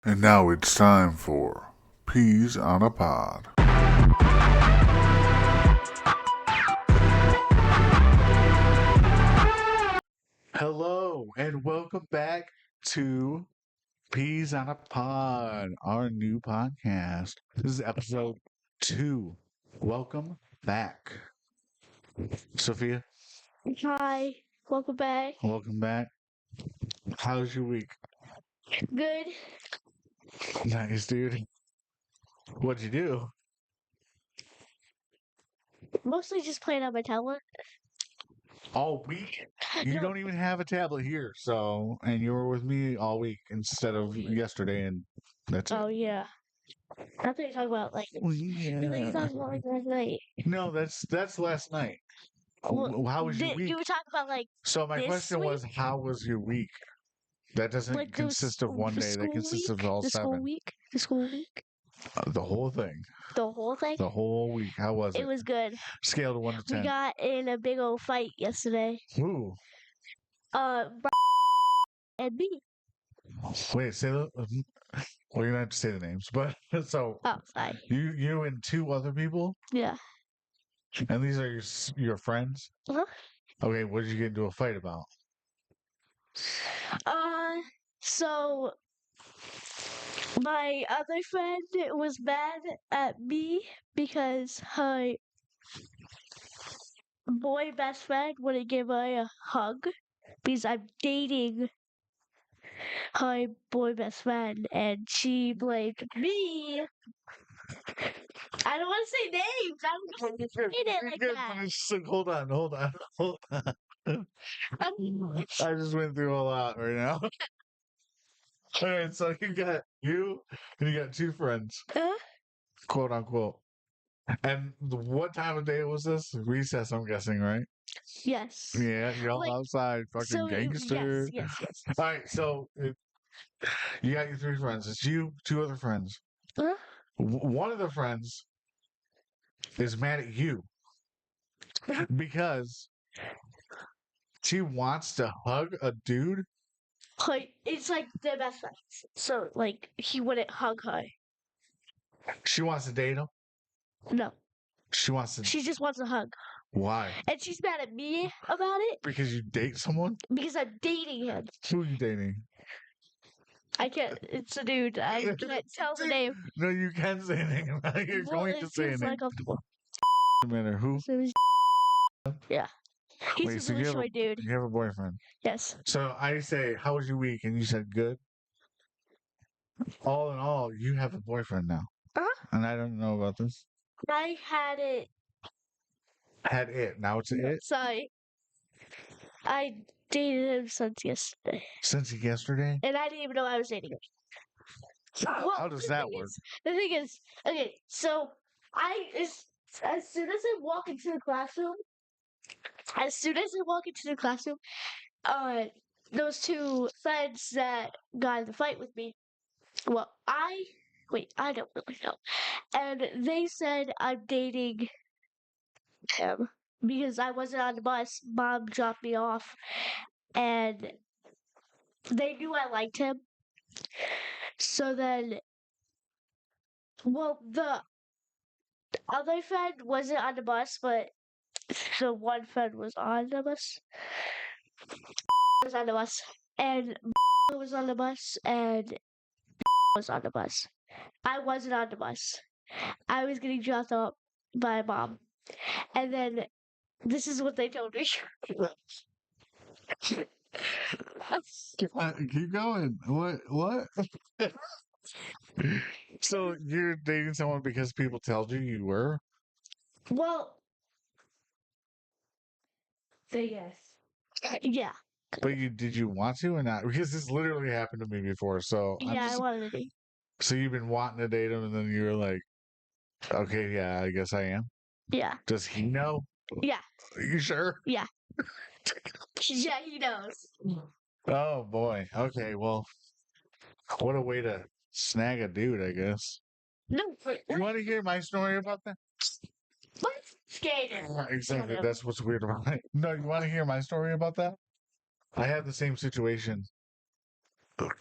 And now it's time for Peas on a Pod. Hello, and welcome back to Peas on a Pod, our new podcast. This is episode 2. Welcome back. Sophia, Hi, welcome back. welcome back. How's your week? Good. Nice, dude. What'd you do? Mostly just playing on my tablet. All week? You No, don't even have a tablet here, and you were with me all week instead of yesterday, and that's it. oh yeah. I thought you were talking about like I thought you were Yeah. talking about like last night. No, that's last night. Well, How was your week? you were talking about like So my this question was, week? how was your week? That doesn't Like consist of one the day. That school consists week? of all The school 7. week? The school week? The whole thing. The whole thing? The whole week. How was It it? was good. Scale to 1 to We 10. got in a big old fight yesterday. Ooh. And me. Wait, say the. Well, you don't have to say the names, but so Oh, sorry. you and 2 other people, Yeah. and these are your friends. Uh-huh. Okay, what did you get into a fight about? So my other friend was mad at me because her boy best friend wouldn't give her a hug because I'm dating her boy best friend, and she blamed me. I don't want to say names. I don't want to say it like that. Just, hold on. I just went through a lot right now. All right, so you got you and you got 2 friends, quote unquote. And what time of day was this? Recess, I'm guessing, right? Yes. Yeah, y'all Like, outside, fucking so gangster. yes. All right, so you got your 3 friends. It's you, 2 other friends. Uh, One of the friends is mad at you because she wants to hug a dude. like it's like their best friends. So like he wouldn't hug her. She wants to date him. No. She wants to. She just wants a hug. Why? And she's mad at me about it Because you date someone? because I'm dating him. Who are you dating? I can't. It's a dude. I can't tell the name. No, you can say a name. You're Well, going to it say a feels name. uncomfortable. Matter who? His name is yeah. He's Wait, a so really short dude. you have a boyfriend. Yes. So I say, how was your week? And you said good. All in all, you have a boyfriend now. Uh-huh. And I don't know about this. I had it. Had it. Now it's it? Sorry. I dated him since yesterday. Since yesterday? And I didn't even know I was dating him. Well, How does that work? The thing is, okay, so as soon as I walk into the classroom, those 2 friends that got in the fight with me, well, I don't really know. And they said I'm dating him because I wasn't on the bus. Mom dropped me off, and they knew I liked him. So then, well, the other friend wasn't on the bus, but the one friend was on the bus. Was on the bus, and was on the bus, and was on the bus. I wasn't on the bus. I was getting dropped off by mom, and then this is what they told me. Keep going. What? So you're dating someone because people told you were? Well, yes. Yeah. But did you want to or not? Because this literally happened to me before. So I wanted to be. so you've been wanting to date him, and then you were like, okay, yeah, I guess I am. Yeah. Does he know? Yeah. Are you sure? Yeah. Yeah, he knows. Oh boy. Okay, well, what a way to snag a dude, I guess. No, You want to hear my story about that? what? Skater. Exactly. That's what's weird about it. No, you want to hear my story about that? I had the same situation.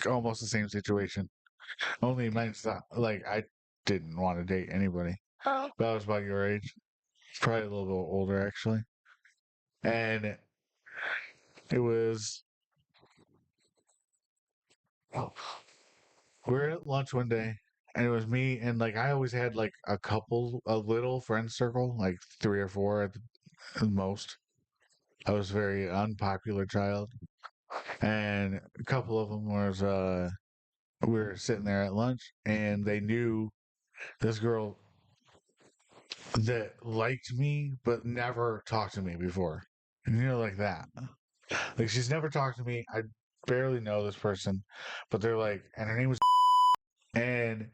Almost the same situation. Only mine's not like I didn't want to date anybody. Oh. But I was about your age. Probably a little bit older actually. And it was we were at lunch one day and it was me and like I always had like a little friend circle, like 3 or 4 at the most. I was a very unpopular child. And a couple of them was we were sitting there at lunch and they knew this girl that liked me but never talked to me before. And like that. Like she's never talked to me. I barely know this person, but they're like, and her name was, and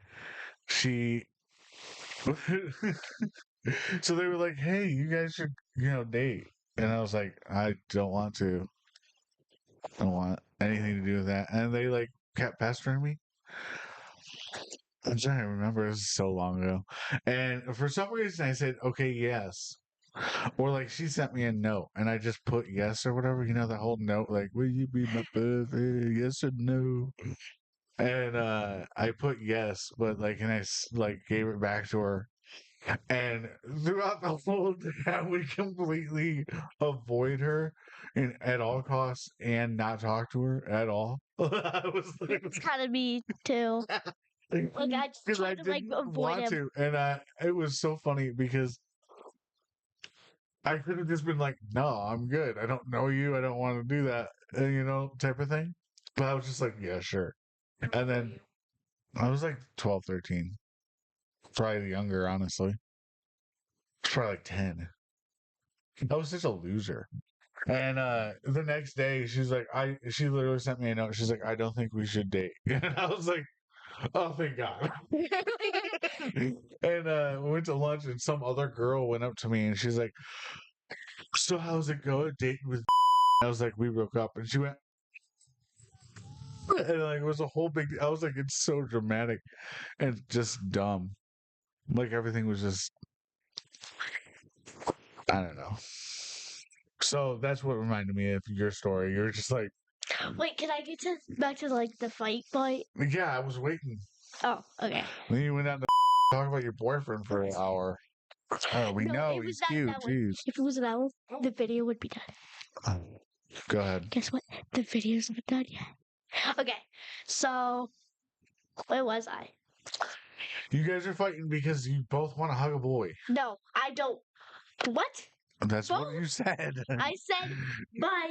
she. So they were like, "Hey, you guys should, date." And I was like, "I don't want to. I don't want anything to do with that." And they like kept pestering me. I'm trying to remember. It was so long ago. And for some reason, I said, "Okay, yes." Or like she sent me a note, and I just put yes or whatever. The whole note, like, "Will you be my buddy? Yes or no?" And I put yes, but like, and like gave it back to her. And throughout the whole day, I would completely avoid her at all costs and not talk to her at all. I was like, It's kind of me too. Like I just because try I to like didn't avoid want him. to, and it was so funny because I could have just been like, "No, I'm good. I don't know you. I don't want to do that," type of thing. But I was just like, "Yeah, sure." And then I was like 12, 13, probably younger, honestly. Probably like 10. I was such a loser. And the next day, she literally sent me a note. She's like, "I don't think we should date." And I was like, "Oh, thank God." And we went to lunch, and some other girl went up to me, and she's like, "So how's it going dating with?" I was like, "We broke up," and she went, and like it was a whole big. I was like, "It's so dramatic and just dumb." Like everything was just, I don't know. So that's what reminded me of your story. You're just like, Wait, can I get back to like the fight part? yeah, I was waiting. Oh, okay. Then you went out to talk about your boyfriend for an hour. Oh, we No, know it was he's not cute. that one. Jeez. If it was an hour, the video would be done. Go ahead. Guess what? The video's not done yet. Okay, so where was I? You guys are fighting because you both want to hug a boy. No, I don't. What? That's what Both? you said. I said my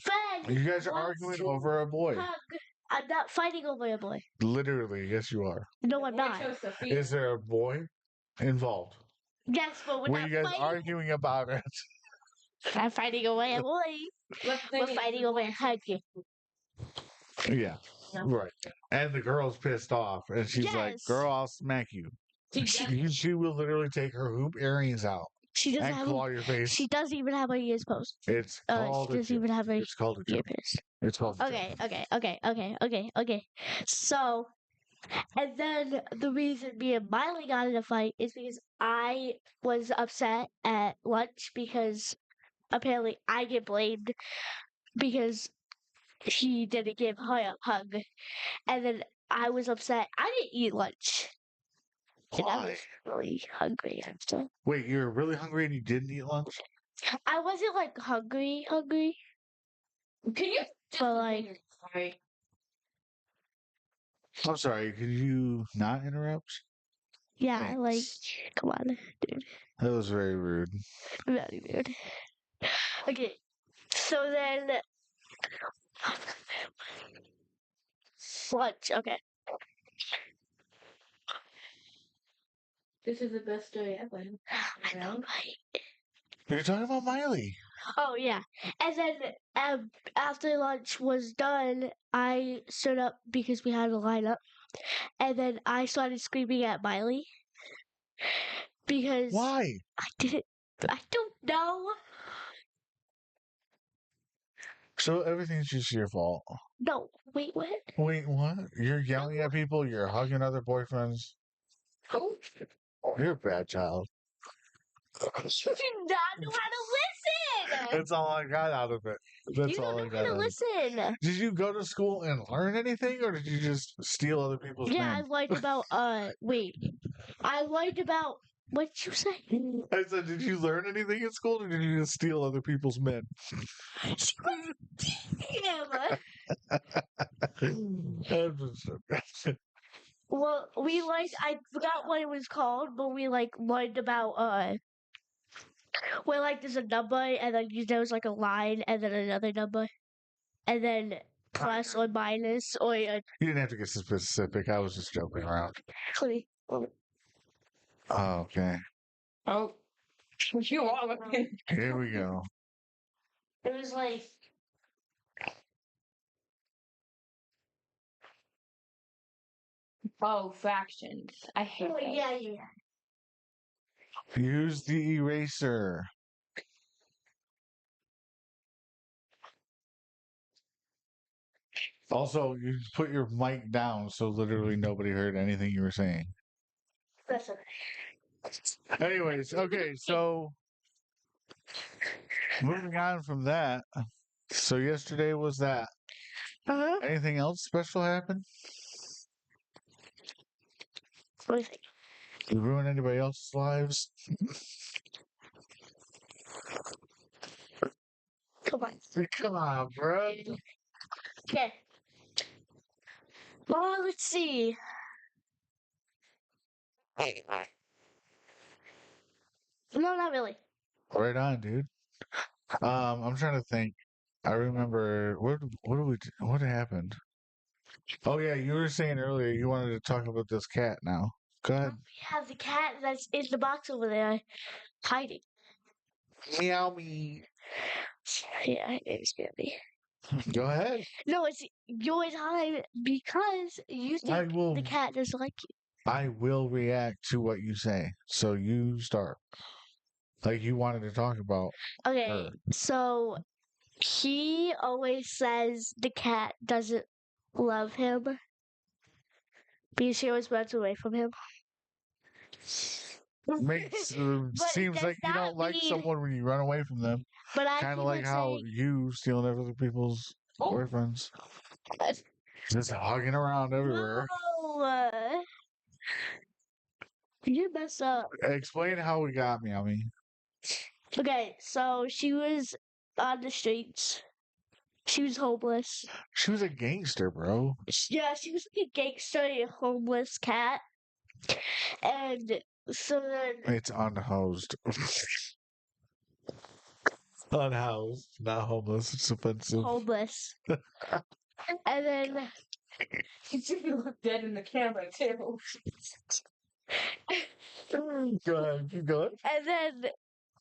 friend You guys are wants arguing to over a boy. hug. I'm not fighting over a boy. Literally, yes, you are. No, I'm not. Is there a boy involved? Yes, but we're Were not you guys fighting. arguing about it? I'm fighting over a boy. We're fighting over a hug. Yeah, right. And the girl's pissed off, and she's like, Yes. "Girl, I'll smack you." She will literally take her hoop earrings out She doesn't and have. claw your face. She doesn't even have her ears post. It's called She a doesn't joke. even have her It's called a joke. earpiece. It's called a Okay, joke. okay. So, and then the reason me and Miley got in a fight is because I was upset at lunch because apparently I get blamed because he didn't give her a hug. And then I was upset. I didn't eat lunch. And I Why? was really hungry after. Wait, you were really hungry and you didn't eat lunch? I wasn't like hungry. Can you But like, sorry. I'm sorry, could you not interrupt? yeah, like, Thanks. come on, dude. That was very rude. Very weird. Okay, so then lunch. Okay. This is the best story ever. I know, right? You're talking about Miley. Oh yeah, and then after lunch was done, I stood up because we had to line up, and then I started screaming at Miley because Why? I don't know. So everything's just your fault. No, wait, what? Wait, what? You're yelling at people, you're hugging other boyfriends. Oh, You're a bad child. you do not know how to That's all I got out of it. That's You all don't I know got how to out of it. listen. Did you go to school and learn anything, or did you just steal other people's Yeah, I men? learned about wait. I learned about what did you say? I said, did you learn anything in school, or did you just steal other people's men? Well, we like I forgot what it was called, but we like learned about where like there's a number and then there was like a line and then another number and then plus or minus or You didn't have to get specific. I was just joking around. actually Oh, okay. Oh, you are. Here we go. it was like Oh, fractions. I hate that. yeah. Use the eraser. Also, you put your mic down so literally nobody heard anything you were saying. That's Anyways, okay, so moving on from that. So yesterday was that. uh-huh. Anything else special happen? What do you think? You ruin anybody else's lives? Come on. Come on, bro. Okay. Well, let's see. No, not really. Right on, dude. I'm trying to think. I remember what happened? Oh yeah, you were saying earlier you wanted to talk about this cat now. Go ahead. We have the cat that's in the box over there hiding. Meow me. Yeah, it's gonna be. Go ahead. No, it's your time because you I think will the cat doesn't like you. I will react to what you say. So you start. Like you wanted to talk about Okay, her. so he always says the cat doesn't love him because she always runs away from him. Makes But seems does like you that don't like mean? someone when you run away from them. But I Kind of keep like on how saying, you stealing other people's boyfriends. Just hogging around everywhere. no, you mess up. Explain how we got me. I mean, Okay, so she was on the streets. She was homeless. she was a gangster, bro. Yeah, she was like a gangster, a homeless cat. And so then, It's unhoused. Unhoused, not homeless. It's offensive. homeless. And then, You look dead in the camera too. Go ahead, keep going. and then,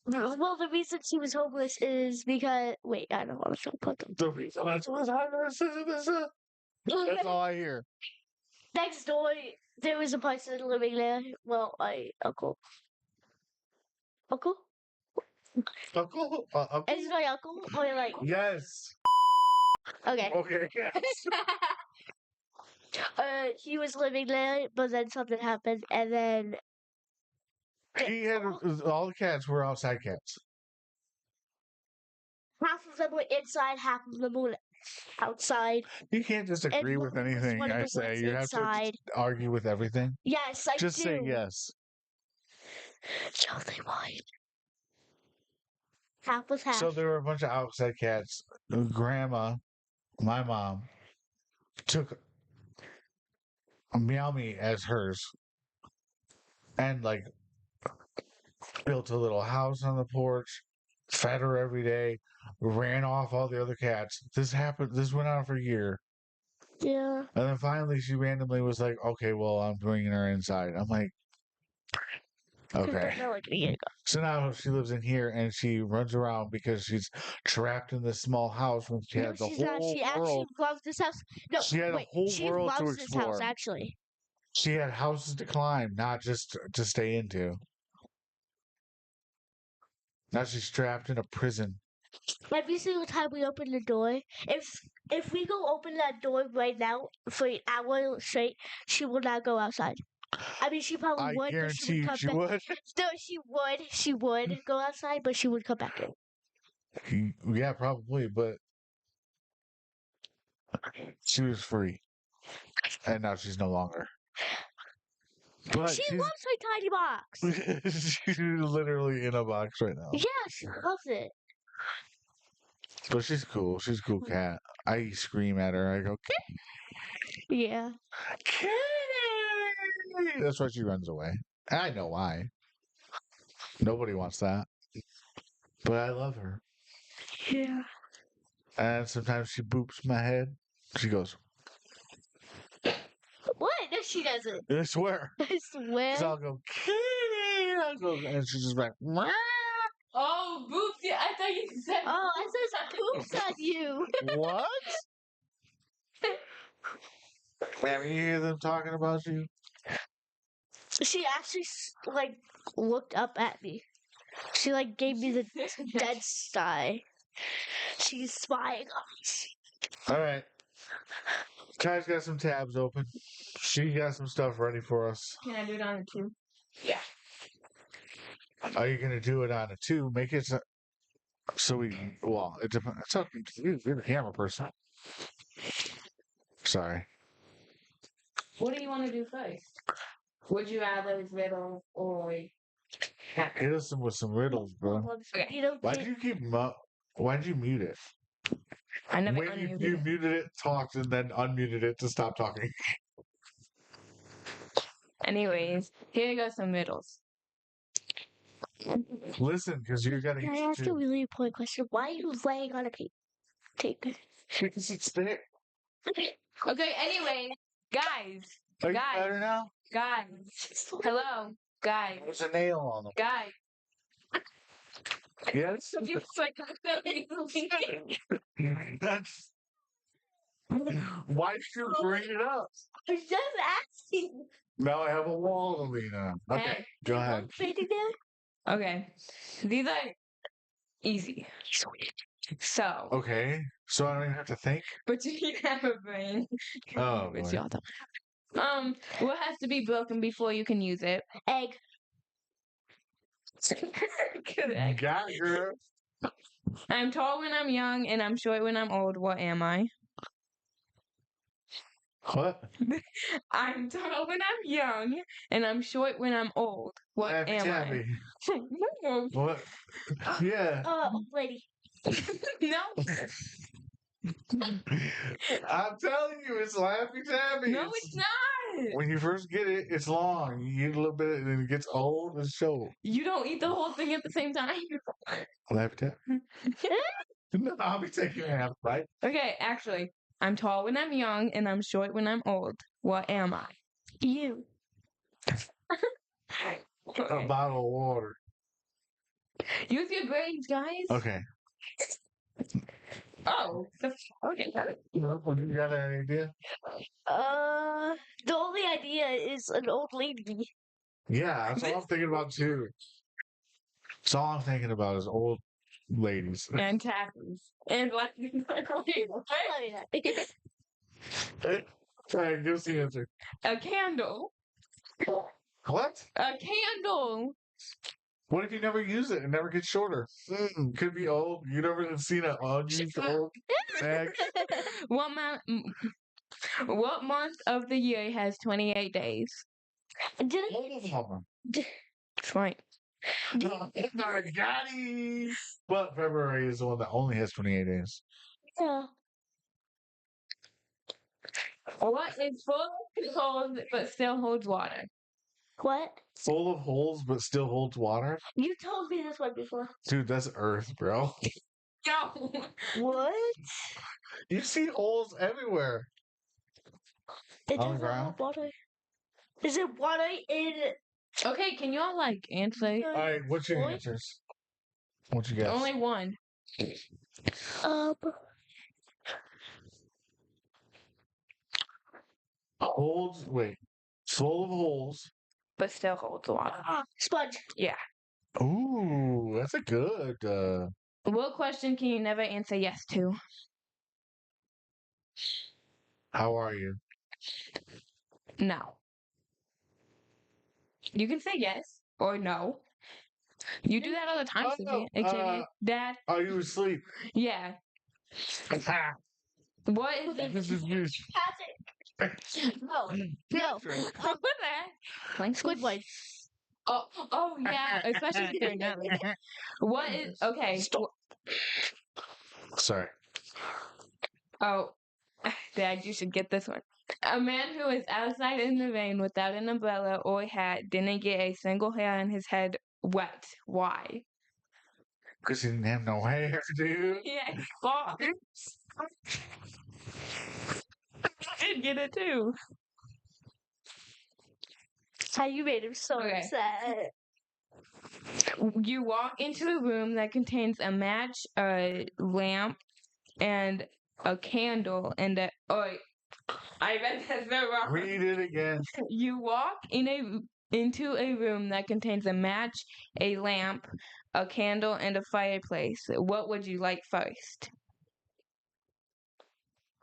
well, the reason she was homeless is because, wait, I don't want to put them. The reason that's what's That's all I hear. Next door, there was a person living there. Well, my uncle. Uncle? Uncle? Is it my uncle? Or like, Yes. okay. Okay, yes. He was living there, but then something happened, and then He had all the cats were outside cats. half of them were inside, half of them were outside. You can't just And agree one with was anything one of I the say. ones You have to inside. argue with everything. Yes, I Just do. say yes. No, they lied. Half was half. So there were a bunch of outside cats. Grandma, my mom, took Meow Me as hers and like built a little house on the porch, fed her every day, ran off all the other cats. This happened. This went on for a year. Yeah. And then finally she randomly was like, okay, well, I'm bringing her inside. I'm like, okay. No, like a year ago. So now she lives in here and she runs around because she's trapped in this small house when she No, had the she's not. whole She actually world. loves this house. No, She had a wait. whole She world to loves this house, explore. actually. She had houses to climb, not just to stay into. Now she's trapped in a prison. Every single time we open the door, if we go open that door right now for an hour straight, she will not go outside. I mean, she probably I would, but she guarantee would you come she back. would. No, she would. She would go outside, but she would come back in. Yeah, probably, but she was free, and now she's no longer. But She she's loves her tiny box. she's literally in a box right now. Yeah, she loves it. But she's cool. She's a cool cat. I scream at her. I go, Yeah. Kitty! That's why she runs away. I know why. Nobody wants that. But I love her. Yeah. And sometimes she boops my head. She goes, What? No, she doesn't. I swear. I swear. So I'll go, Kitty! I'll go, and she's just like, "Meow." Oh, Boopsie! I thought you said. Oh, it says poops on you. What? Man, you hear them talking about you? She actually like looked up at me. She like gave me the dead sigh. She's spying on All right. Kai's got some tabs open. She got some stuff ready for us. Can I do it on a 2? Are you going to do it on a 2? Make it so we, well, it depends. It's up to you. You're the camera person. Sorry. What do you want to do first? Would you rather riddle or Hit us with some riddles, bro. Okay. You know, Why'd you keep why'd you mute it? I never When unmuted you it. muted it, talked, and then unmuted it to stop talking. Anyways, here goes some riddles. Listen, because you're can I getting ask a really important question? Why are you laying on a tape? because it's there. Okay, anyway, guys, Are you Guys. better now? guys, hello, guys, There's a nail on them. guys. Yes. It's like That's why did you bring it up? I was just asking. Now I have a wall to lean on. Okay, Hey. go ahead. Okay, these are easy. So, Okay, so I don't even have to think. but you have a brain. Oh But boy. y'all don't. What has to be broken before you can use it? Egg. Correct. Got it, girl. I'm tall when I'm young, and I'm short when I'm old. What am I? What? I'm tall when I'm young, and I'm short when I'm old. What Happy am Tappy. I? No. What? Yeah. Lady. No. I'm telling you, it's Laffy Taffy. No, it's not. When you first get it, it's long. You eat a little bit, and then it gets old and short. You don't eat the whole thing at the same time. Laffy Taffy. No, I'll be taking a half bite. Okay, actually, I'm tall when I'm young, and I'm short when I'm old. What am I? You. A bottle of water. Use your brains, guys. Okay. Oh, okay, got it. You got any idea? The only idea is an old lady. Yeah, that's all I'm thinking about too. That's all I'm thinking about is old ladies. And tappies. And black. All right, give us the answer. A candle. What? A candle. What if you never use it? It never gets shorter. Could be old. You never seen an unused old bag. What month of the year has 28 days? Oh, That's right. I got it. But February is the one that only has 28 days. Yeah. What is full of holes but still holds water? What? Full of holes but still holds water? You told me this one before. Dude, that's Earth, bro. No. What? You see holes everywhere. It On the doesn't ground? have water. Is it water in? Okay, can you all like answer? All right, what's your What? answers? What you guess? Only one. Um. Holes, wait. Full of holes. But still holds water. Sponge. Yeah. Ooh, that's a good. What question can you never answer yes to? How are you? No. You can say yes or no. You do that all the time, Sophia. AKA Dad. Are you asleep? Yeah. What is it? This is huge. No. No. What the heck? Playing Squidward. Oh yeah, especially if they're not like. What is okay? Stop. Sorry. Oh, Dad, you should get this one. A man who is outside in the rain without an umbrella or hat didn't get a single hair on his head wet. Why? Because he didn't have no hair, dude. Yeah, fuck. I did get it too. How you made him so Okay. upset. You walk into a room that contains a match, a lamp, and a candle, and a. Oh, wait. I read that so wrong. Read it again. You walk into a room that contains a match, a lamp, a candle, and a fireplace. What would you like first?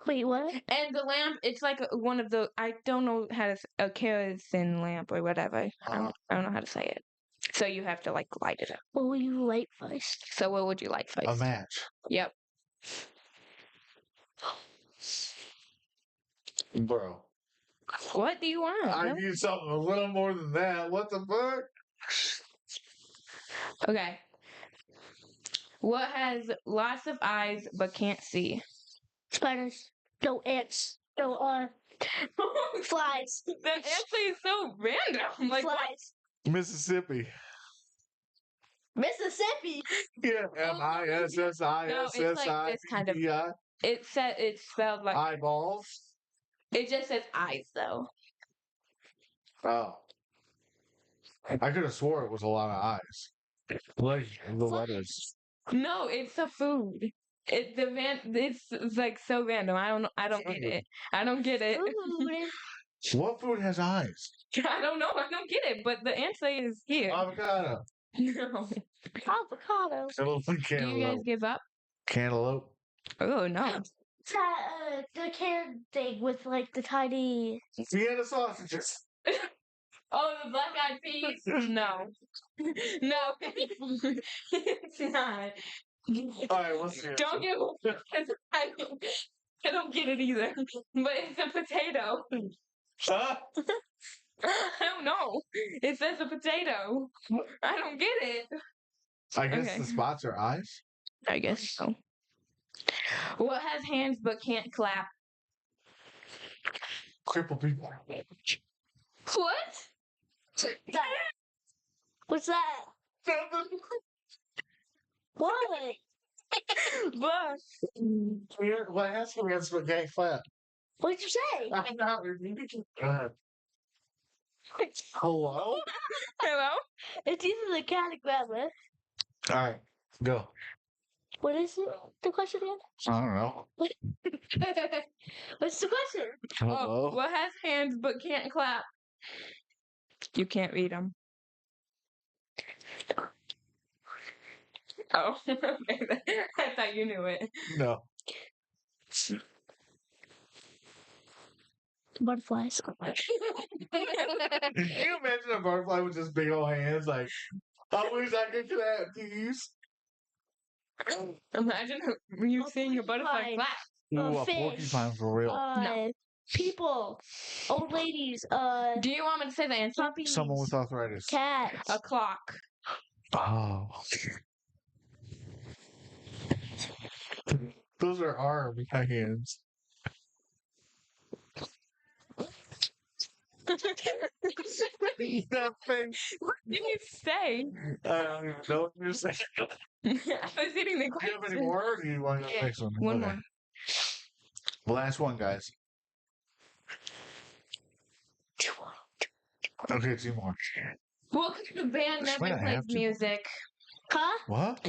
Wait, what? And the lamp, it's like one of the. I don't know how to. A kerosene lamp or whatever. I don't know how to say it. So you have to like light it up. What will you light first? So what would you like first? A match. Yep. Bro. What do you want? I No? need something a little more than that. What the fuck? Okay. What has lots of eyes but can't see? Spiders. No ants. No, flies. The answer is so random. Like what? Flies. Mississippi. Mississippi. Yeah. MISSISSIPPI. It's spelled like Eyeballs. it just says eyes though. Oh. I could have swore it was a lot of eyes. Like the letters. No, it's a food. It's like so random. I don't get it. I don't get it. Food. What food has eyes? I don't know. I don't get it. But the answer is here. Avocado. No. Avocado. Do you guys give up? Cantaloupe. Oh no. It's that, the can thing with like the tiny. Vienna sausages. Oh, the black eyed peas? No. No. It's not. Alright, let's see. Don't get I don't get it either. But it's a potato. Huh? I don't know. It says a potato. I don't get it. I guess Okay. the spots are eyes. I guess so. What has hands but can't clap? Cripple people. What? That. What's that? What? But What has hands but can't clap? What did you say? I'm not repeating. Go ahead. Hello? hello? It's either the cat or grandma. Alright, go. What is it? The question again? I don't know. What's the question? Hello? What has hands but can't clap? You can't read them. Oh, I thought you knew it. No. Butterflies. Can you imagine a butterfly with just big old hands? Like, I wish I could clap, please. Imagine you seeing a butterfly porcupine. clap. Ooh, a Fish. porcupine for real. No. People. Old ladies. Do you want me to say the answer? Puppies. Someone with arthritis. Cats. A clock. Oh. Those are arms, not hands. Nothing. What did you say? I don't even know what you're saying. I was eating the Do you have any question. more, or do you want to go to the next one? One Okay. more. Last one, guys. Okay, 2 more. What kind of band This might never not plays have to. music? Huh? What?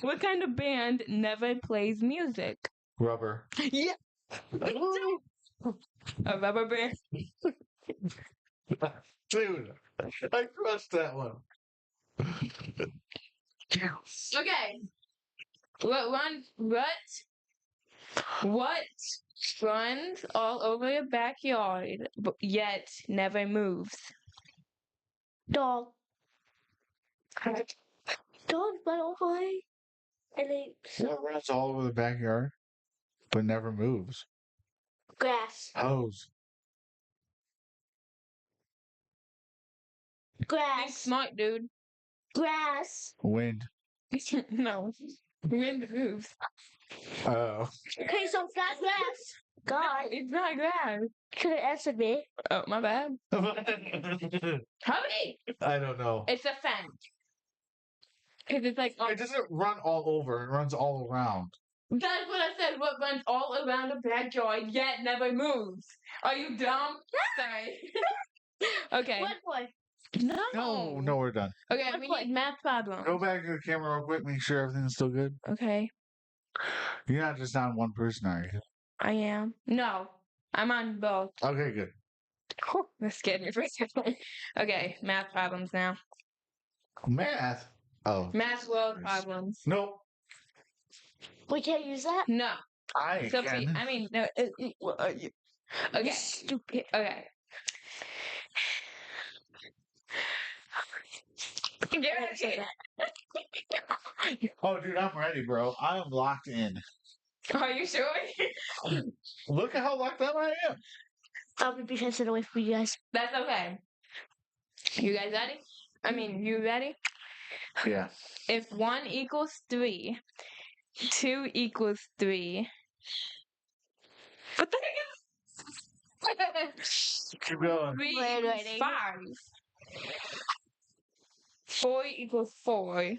What kind of band never plays music? Rubber. Yeah. A rubber band. Dude, I crushed that one. Okay. What runs all over your backyard, but yet never moves? Dog. Dog went away. And they It runs all over the backyard, but never moves. grass. Hose. Think Grass. smart, dude. Grass. Wind. No. Wind moves. Oh. Okay, so it's not grass. God. It's not grass. Could have answered me. Oh, my bad. Hurry! I don't know. It's a fence. Because it's like, It doesn't run all over. It runs all around. that's what I said. What runs all around the backyard yet never moves. Are you dumb? Sorry. Okay. One point. No, we're done. Okay, One we point. need math problems. Go back to the camera real quick. Make sure everything's still good. Okay, You're not just on one person, are you? I am. No, I'm on both. Okay, good. That scared me for a second. Okay, math problems now. Math. Oh. Math world problems. Nope. We can't use that? No. I Sophie, can. I mean, no. What are you? Okay. Stupid. Okay. Get ready. Oh, dude, I'm ready, bro. I am locked in. Are you sure? Look at how locked up I am. I'll be passing away from you guys. That's okay. You guys ready? I mean, you ready? Yeah. If 1 equals 3, 2 equals 3. What the heck is Keep going. 3 Wait, equals wait. 5. 4 equals 4.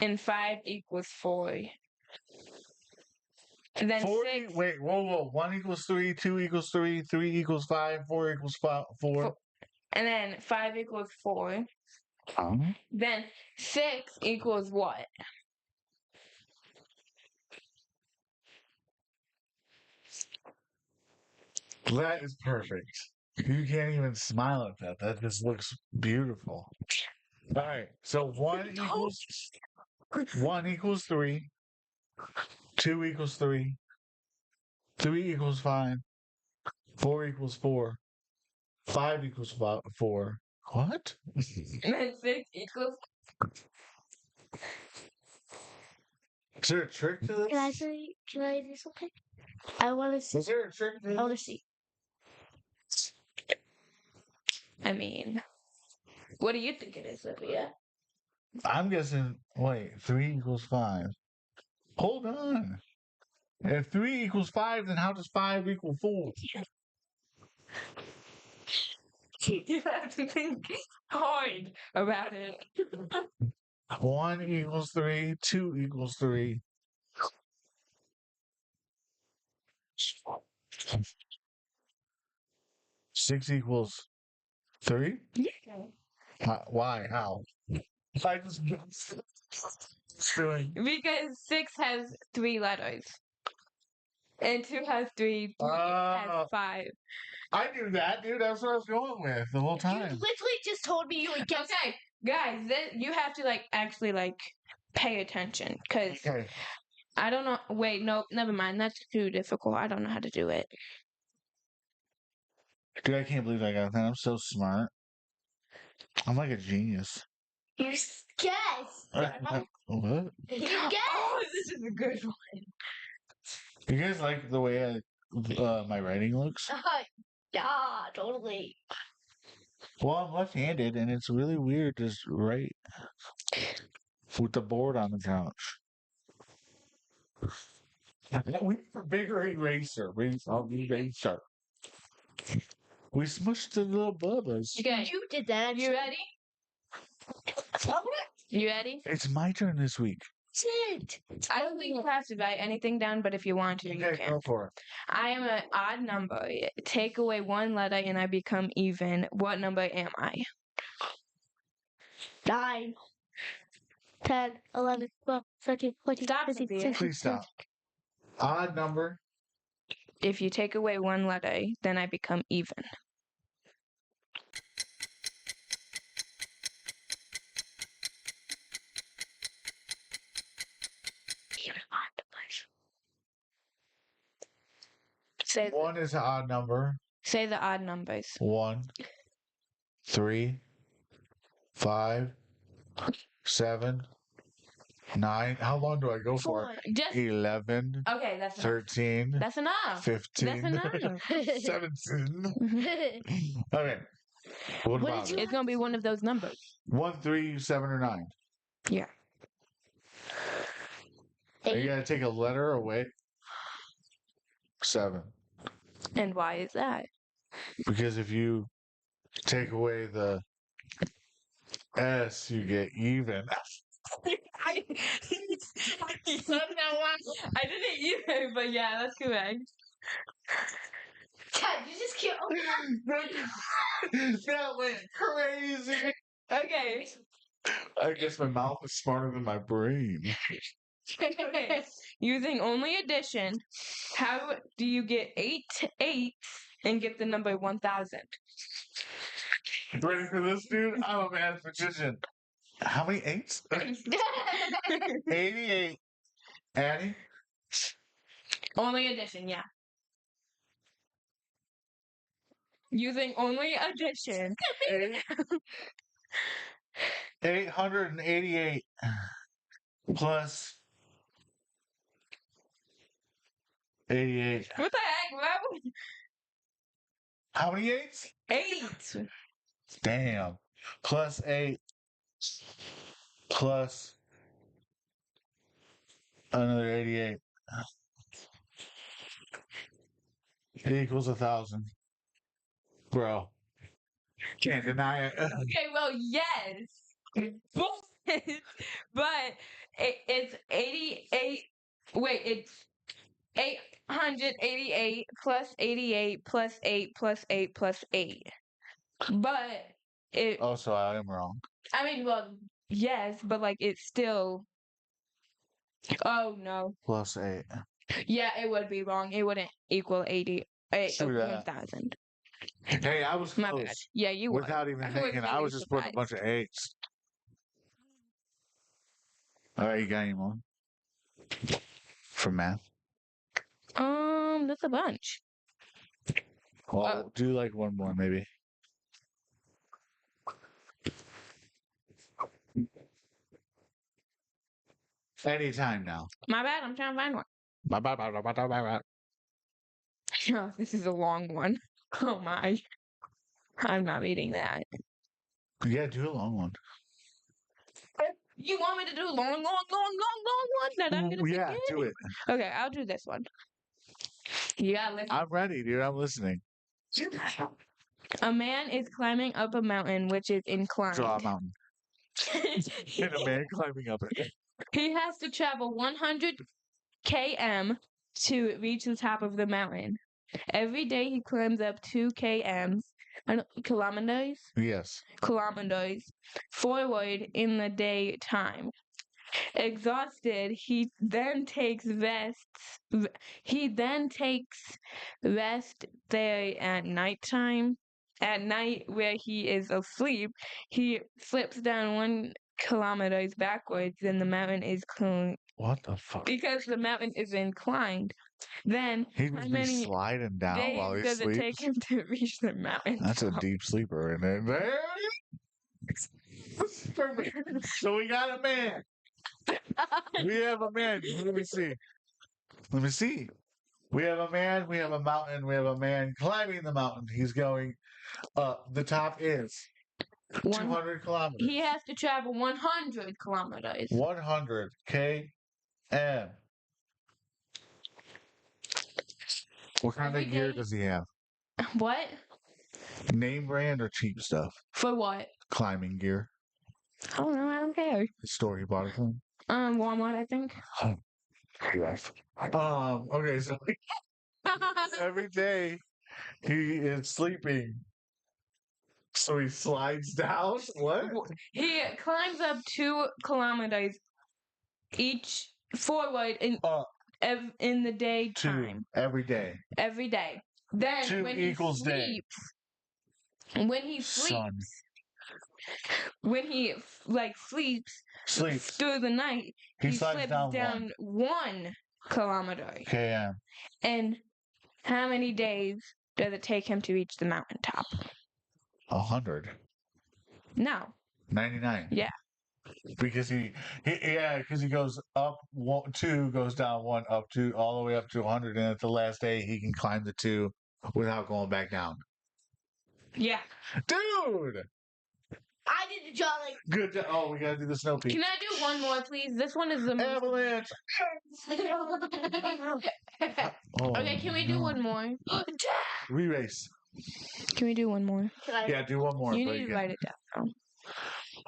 And 5 equals 4. And then 6. Wait, whoa. 1 equals 3, 2 equals 3, 3 equals 5, 4 equals 4. And then 5 equals 4. Um, Then 6 equals what? that is perfect. You can't even smile at that. That just looks beautiful. All right. So 1 equals 3, 2 equals 3, 3 equals 5, 4 equals 4, 5 equals 4. What? And then 6 equals. Is there a trick to this? Can I do something? I want to see. Is there a trick to I want to this? see. I mean, what do you think it is, Sophia? I'm guessing, wait, 3 equals 5. Hold on. If 3 equals 5, then how does 5 equal 4? You have to think hard about it. 1 equals 3, 2 equals 3. 6 equals 3? Yeah. Why? How? I just doing. Because 6 has 3 letters. And 2 has 3, 3 has 5. I knew that, dude. That's what I was going with the whole You time. literally just told me you would guess. Okay, guys, then you have to actually pay attention, because Okay. I don't know. Wait, no, never mind. That's too difficult. I don't know how to do it. Dude, I can't believe I got that. I'm so smart. I'm like a genius. You guess. What? You guess. Oh, this is a good one. You guys like the way my writing looks? Yeah, totally. Well, I'm left-handed, and it's really weird to just write with the board on the couch. We need a bigger eraser. Eraser. We smushed the little bubbas. Okay, You did that. you ready? You ready? It's my turn this week. Shit. I don't think you have to write anything down, but if you want to, you Okay, can. go for it. I am an odd number. Take away 1 letter and I become even. What number am I? 9, 10, 11, 12, 13, 14, Stop, 15, Sophia. 16, Please stop. Odd number. If you take away 1 letter, then I become even. Say 1 is an odd number. say the odd numbers. 1, 3, 5, 7, 9. How long do I go for? 4. Just 11, okay. That's enough. 13, That's enough. 15, That's enough. 17. Okay. What What about did you it? It's gonna be one of those numbers. 1, 3, 7, or 9? Yeah. You 8. gotta take a letter away. 7. And why is that? Because if you take away the S, you get even. I I didn't either, but yeah, that's correct. Dad, you just killed. That went crazy. Okay. I guess my mouth is smarter than my brain. Using only addition, how do you get 8 eighths and get the number 1,000? Ready for this, dude? I'm a mathematician. How many eights? 88. Addie? Only addition, yeah. Using only addition. 888 plus 88. What the heck, bro? How many eights? 8. Damn. Plus 8 plus another 88. It equals 1,000. Bro. Can't deny it. Okay, well, yes. But, but it's 88. Wait, it's 888 plus 88 plus 8 plus 8 plus 8. But it, Oh, so I am wrong. I mean, well, yes, but like it's still. Oh no. Plus 8. Yeah, it would be wrong. It wouldn't equal 88 True that. 1,000. Hey, I was My close. bad. Yeah, you were. Without even I was thinking, I really was just putting a bunch of surprised. 8s. All right, you got any more? For math? That's a bunch. Well, do like one more, maybe. Anytime now. My bad. I'm trying to find one. Bye, bye, bye, bye, bye, bye, bye. Oh, this is a long one. Oh my. I'm not reading that. Yeah, do a long one. You want me to do long one that I'm gonna Yeah, forget? do it. Okay, I'll do this one. Yeah, listen. I'm ready, dude. I'm listening. A man is climbing up a mountain which is inclined. Draw a mountain. And a man climbing up it. He has to travel 100 km to reach the top of the mountain. Every day he climbs up 2 kilometers Yes. forward in the daytime. Exhausted, he then takes rest there at nighttime. At night, where he is asleep, he slips down 1 kilometers backwards, and the mountain is What the fuck? because the mountain is inclined. Then, He'd how just be many sliding down days while he does it take sleeps. him to reach the mountain? That's a top? deep sleeper, isn't it? So we got a man. We have a man. Let me see. Let me see. We have a man, we have a mountain, we have a man climbing the mountain. He's going up. The top is 200 kilometers. He has to travel 100 kilometers. 100 km. What kind Every of gear day- does he have? What? Name brand or cheap stuff? For what? Climbing gear. I don't know. I don't care. The store he bought it from. Walmart, I think. Okay, so every day he is sleeping. So he slides down. What? He climbs up 2 kilometers each forward in the Two daytime. every day. Every day. Then 2 when equals he day. sleeps, when he Son. sleeps, when he sleeps Sleeps. through the night, He he slides slips down down 1 kilometer. km. And how many days does it take him to reach the mountaintop? 100. No. 99. Yeah. Because because he goes up 2, goes down 1, up 2, all the way up to 100, and at the last day he can climb the 2 without going back down. Yeah. Dude, I did the drawing. good. Oh, we gotta do the snow peak. Can I do one more, please? This one is the most. Avalanche. Oh, Okay, can we do no. one more? Re-race. Can we do one more? Yeah, do one more. You but need to again. write it down.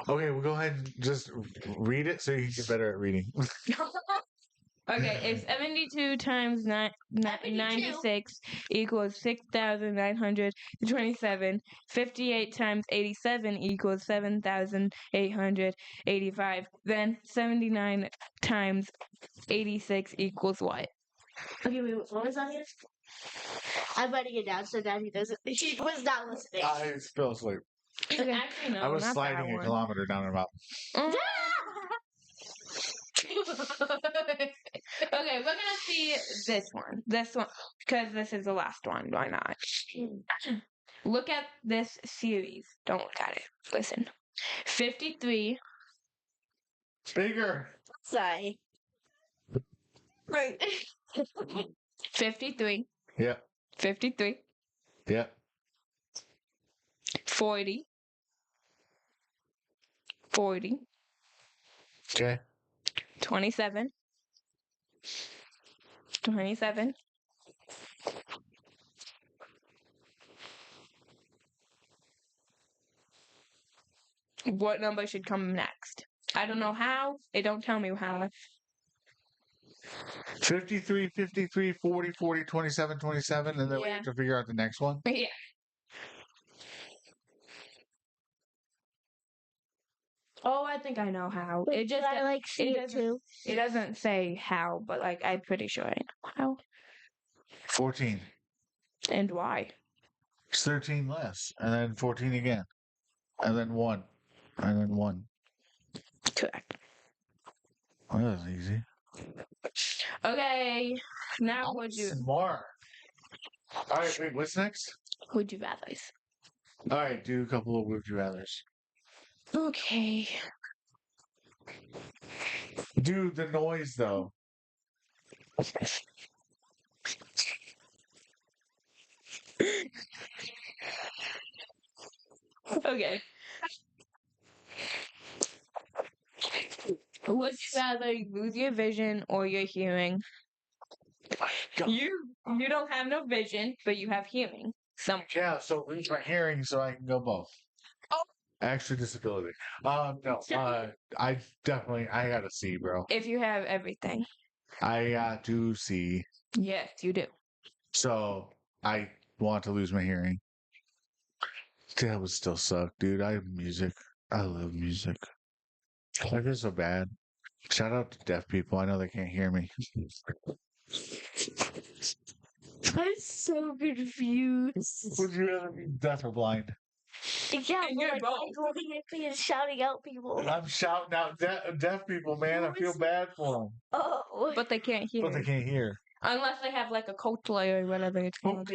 Okay, we'll go ahead and just read it so you can get better at reading. Okay, it's 72 times 96 equals 6,927. 58 times 87 equals 7,885. Then 79 times 86 equals what? Okay, wait, what was that again? I'm writing it down so Daddy doesn't. He was not listening. I fell asleep. Okay. Actually, no, I was not sliding that a one. kilometer down her mouth. Okay, we're gonna see this one. This one, because this is the last one. Why not? Look at this series. Don't look at it. Listen. 53. Bigger. Sorry. Right. 53. Yeah. 53. Yeah. 40. 40. Okay. 27. 27. What number should come next? I don't know how. It don't tell me how. 53, 53, 40, 40, 27, 27, and then we Yeah. have to figure out the next one. Yeah. Oh, I think I know how. Wait, It just I like see it doesn't- too. It doesn't say how, but like I'm pretty sure I know how 14. and why. It's 13 less. And then 14 again. And then 1. And then 1. Correct. Well, that was easy. Okay. Now would you Smart. All right, wait, what's next? rather? All right, do a couple of would you rathers. Okay. Do the noise, though. Okay. Would you rather lose your vision or your hearing? God. You don't have no vision, but you have hearing. Some Yeah, so lose my hearing so I can go both. Oh. Extra disability. No, I gotta see, bro. if you have everything. I got to see. Yes, you do. So I want to lose my hearing. That would still suck, dude. I have music. I love music. I feel so bad. Shout out to deaf people. I know they can't hear me. I'm so confused. Would you rather be deaf or blind? Yeah, And but you're like, both. I'm looking at me and shouting out people. I'm shouting out deaf people, man. I feel bad for them. Oh. But they can't hear. But they can't hear. Unless they have like a cochlear or whatever it's called.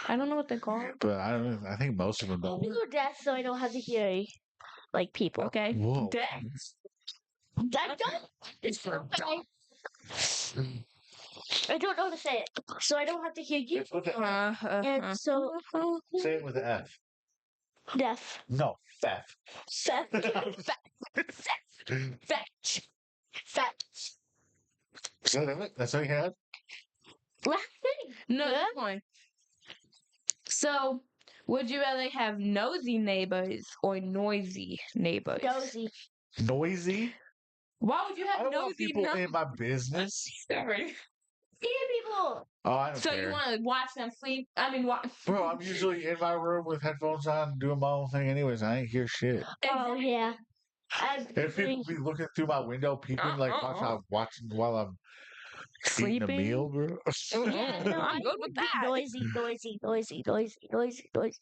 I don't know what they're called. But I don't know. I think most of them I'm don't. gonna go deaf so I don't have to hear like people. Okay. Whoa. I don't. It's okay. I don't know how to say it, so I don't have to hear you. It's with the And so Say it with an F. deaf. No, F. Fetch. Fetch. Fetch. Is that it? That's all you had? No, Yeah. that's fine. So, would you rather have nosy neighbors or noisy neighbors? Nosy. Noisy? Why would you I have don't want nosy people in my business. Sorry. Hear people. Oh, I don't So care. you want to watch them sleep? I mean, watch. Bro, I'm usually in my room with headphones on, doing my own thing anyways. I ain't hear shit. Oh yeah. If people be looking through my window, peeping, like watching while I'm eating a Sleeping? meal, bro. Yeah, no, I'm good with that. Noisy, noisy, noisy, noisy, noisy, noisy.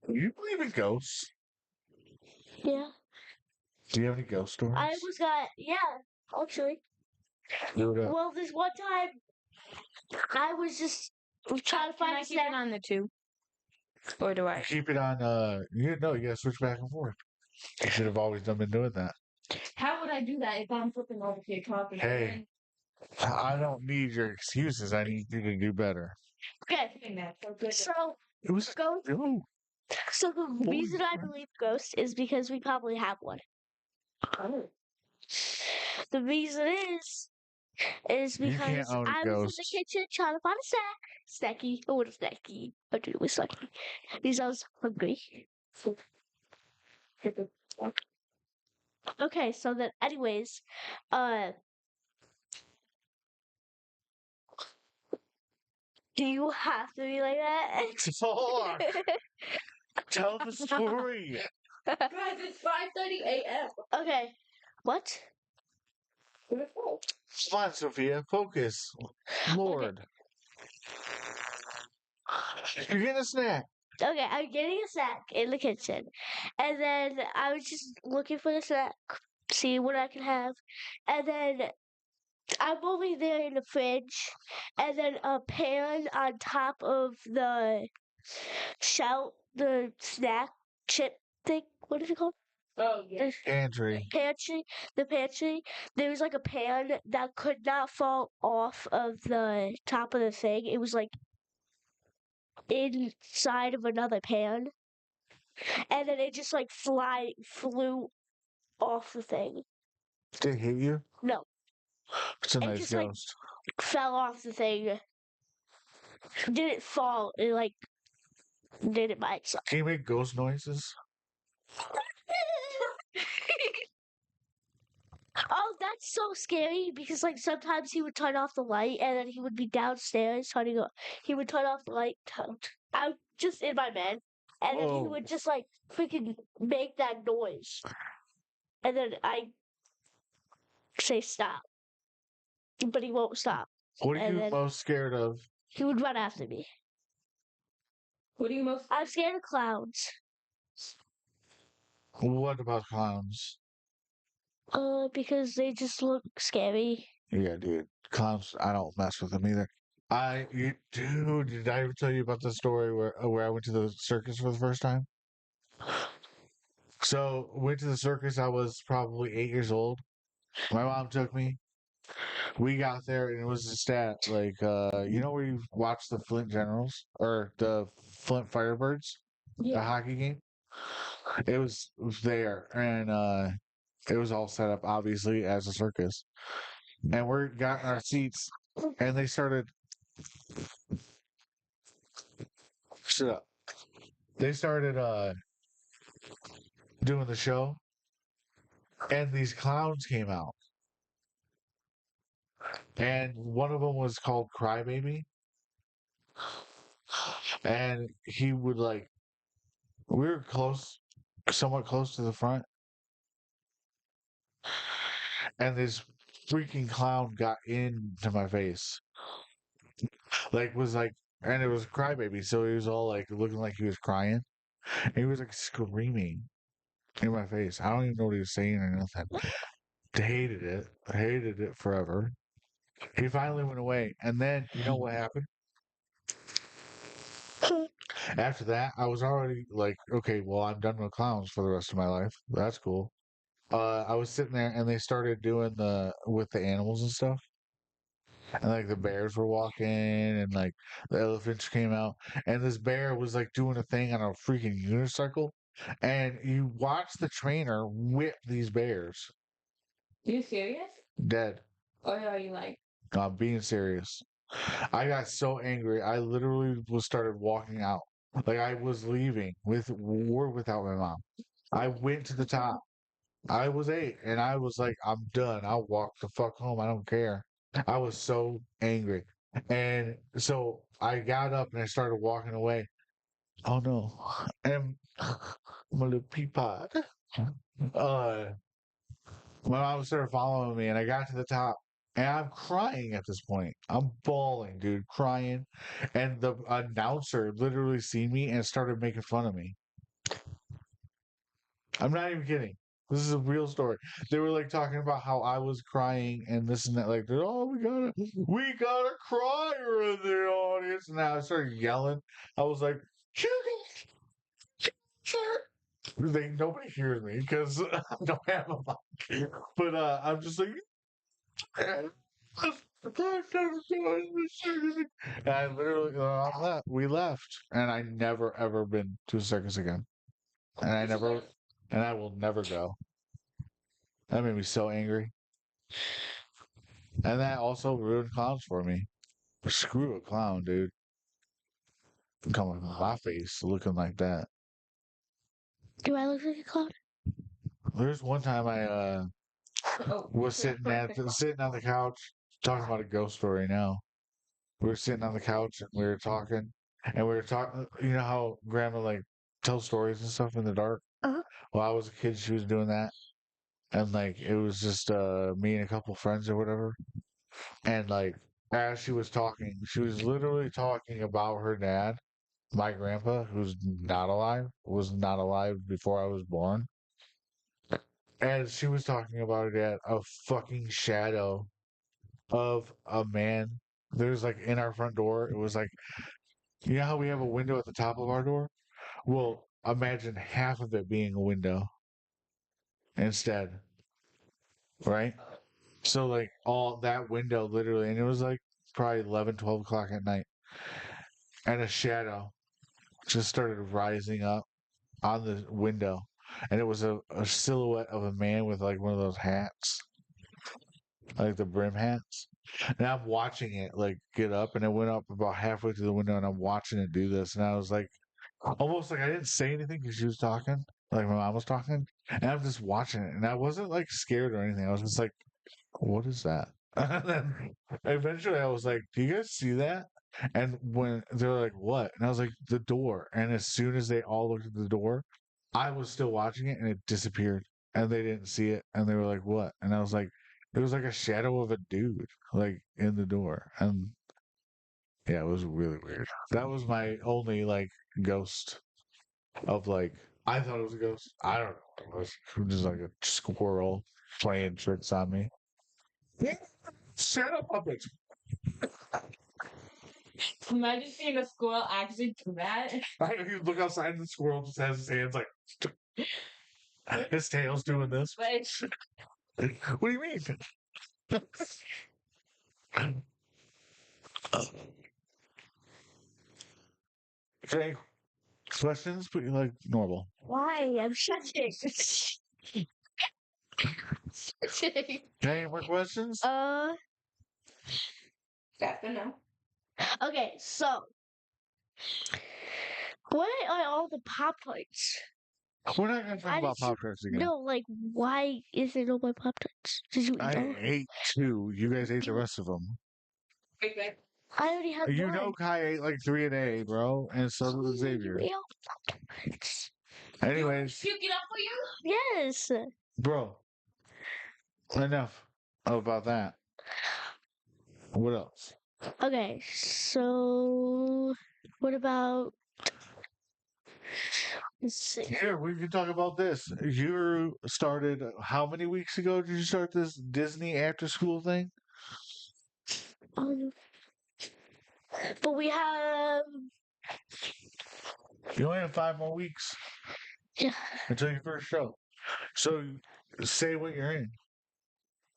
You believe in ghosts? Yeah. Do you have any ghost stories? I was actually. Do it up. Well, this one time, I was just trying to Can find I a keep it snack. on the 2? Or do I? Keep it on. You gotta switch back and forth. You should have always been doing that. How would I do that if I'm flipping over here talking? Hey, I don't need your excuses. I need you to do better. Okay. So It was ghost. oh, So the reason I believe ghosts is because we probably have one. The reason is you can't because own a I was in the ghost. kitchen trying to find a snacky. Oh, what a snacky! I do it was snacky because I was hungry. Okay, so then, anyways, do you have to be like that? Talk. Tell the story. Guys, it's 5:30 a.m. Okay, what? Come on, Sophia. Focus. Lord. You're getting a snack. Okay, I'm getting a snack in the kitchen, and then I was just looking for the snack, see what I can have, and then I'm over there in the fridge, and then a pan on top of the the snack chip thing. What is it called? Oh, yeah. Pantry. The pantry. There was like a pan that could not fall off of the top of the thing. It was like inside of another pan, and then it just like flew off the thing. Did it hit you? No, It's a it nice just like ghost. fell off the thing. Didn't fall. It like did it by itself. Can you make ghost noises? Oh, that's so scary because like sometimes he would turn off the light and then he would be downstairs turning off. He would turn off the light. I'm just in my bed, and then he Oh. would just like freaking make that noise, and then I say stop, but he won't stop. What are And you then most scared of? he would run after me. What do you most? I'm scared of clowns. What about clowns? Because they just look scary. Yeah, dude. Clowns, I don't mess with them either. Dude, did I ever tell you about the story where I went to the circus for the first time? So, went to the circus, I was probably 8 years old. My mom took me. We got there, and it was just at, like, where you watch the Flint Generals? Or the Flint Firebirds? The hockey game? It was there, and, it was all set up, obviously, as a circus. And we got in our seats, and they started. Shut up. They started doing the show, and these clowns came out, and one of them was called Crybaby, and he would like. We were somewhat close to the front, and this freaking clown got into my face, and it was Crybaby, so he was all like looking like he was crying, and he was like screaming in my face. I don't even know what he was saying or nothing. Hated it. Hated it forever. He finally went away. And then, you know what happened? After that, I was already like, okay, well, I'm done with clowns for the rest of my life. That's cool. I was sitting there and they started doing with the animals and stuff. And like the bears were walking and like the elephants came out. And this bear was like doing a thing on a freaking unicycle. And you watch the trainer whip these bears. You serious? Dead. Or are you like? No, I'm being serious. I got so angry. I literally started walking out. Like I was leaving with or without my mom. I went to the top. I was 8 and I was like, I'm done. I'll walk the fuck home. I don't care. I was so angry. And so I got up and I started walking away. Oh no. And I'm a little pea pod. Uh my mom started following me and I got to the top and I'm crying at this point. I'm bawling, dude, crying. And the announcer literally seen me and started making fun of me. I'm not even kidding. This is a real story. They were like talking about how I was crying and this and that. Like, oh, we got a crier in the audience. And I started yelling. I was like, Nobody hears me because I don't have a mic. But I'm just like, and I literally, we left, and I never ever been to a circus again, and I will never go. That made me so angry, and that also ruined clowns for me. Screw a clown, dude. Coming in my face looking like that. Do I look like a clown? There's one time I was sitting on the couch talking about a ghost story now. We were sitting on the couch and we were talking and we were talking, you know how grandma like tells stories and stuff in the dark? Uh-huh. Well, I was a kid, she was doing that. And like it was just me and a couple friends or whatever. And like as she was talking, she was literally talking about her dad, my grandpa, who's not alive, was not alive before I was born. And she was talking about her dad, a fucking shadow of a man. There's like in our front door, it was like, you know how we have a window at the top of our door? Well, imagine half of it being a window instead, right? So, like, all that window literally, and it was like probably 11, 12 o'clock at night, and a shadow just started rising up on the window. And it was a silhouette of a man with like one of those hats, like the brim hats. And I'm watching it like get up, and it went up about halfway to the window, and I'm watching it do this, and I was like, almost like I didn't say anything because she was talking, like my mom was talking, and I'm just watching it, and I wasn't like scared or anything. I was just like, "What is that?" And then eventually, I was like, "Do you guys see that?" And when they're like, "What?" and I was like, "The door." And as soon as they all looked at the door, I was still watching it, and it disappeared, and they didn't see it, and they were like, "What?" and I was like, "It was like a shadow of a dude, like in the door," and yeah, it was really weird. That was my only like ghost of like I thought it was a ghost. I don't know what it was. It was just like a squirrel playing tricks on me. Yeah, shut up, puppet. Imagine seeing a squirrel actually do that. You look outside and the squirrel just has his hands like his tail's doing this. Like, What do you mean? Okay. Questions, but you like normal. Why? I'm shutting. Any more questions? that's enough. Okay, so what are all the Pop-Tarts? We're not gonna talk Why about did you- Pop Tarts again. No, like, why is there no more Pop-Tarts? Did you eat I all? ate two. You guys ate the rest of them. Okay. I already had You one. know Kai ate like 3 a day, bro, and so did You Xavier. ate all the Pop-Tarts. Anyways, Puke it up for you? Yes. bro, enough about that. What else? Okay, so what about? Let's see. Here, we can talk about this. You started, how many weeks ago did you start this Disney after school thing? Um, but we have You only have 5 more weeks yeah. until your first show. So say what you're in.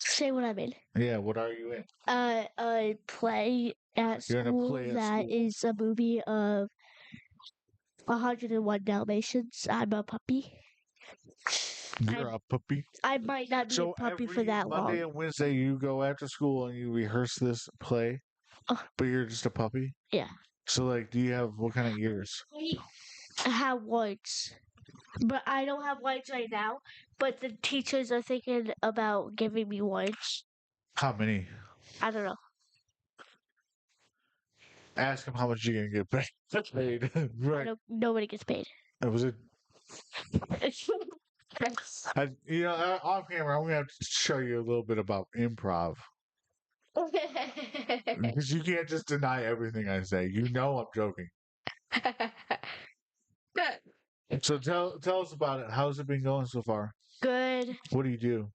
Say what I'm in. Yeah, what are you in? A play at You're in a school play at that school. is a movie of 101 Dalmatians. I'm a puppy. You're a puppy. I might not be So a puppy for every that Monday long. and Wednesday you go after school and you rehearse this play, but you're just a puppy? Yeah. So like, do you have what kind of ears? I have whites, but I don't have whites right now. But the teachers are thinking about giving me whites. How many? I don't know. Ask him how much you're gonna get paid. Right. Nobody gets paid. That was it. Off camera, I'm gonna have to show you a little bit about improv because you can't just deny everything I say. You know I'm joking. So tell us about it. How's it been going so far? Good. What do you do?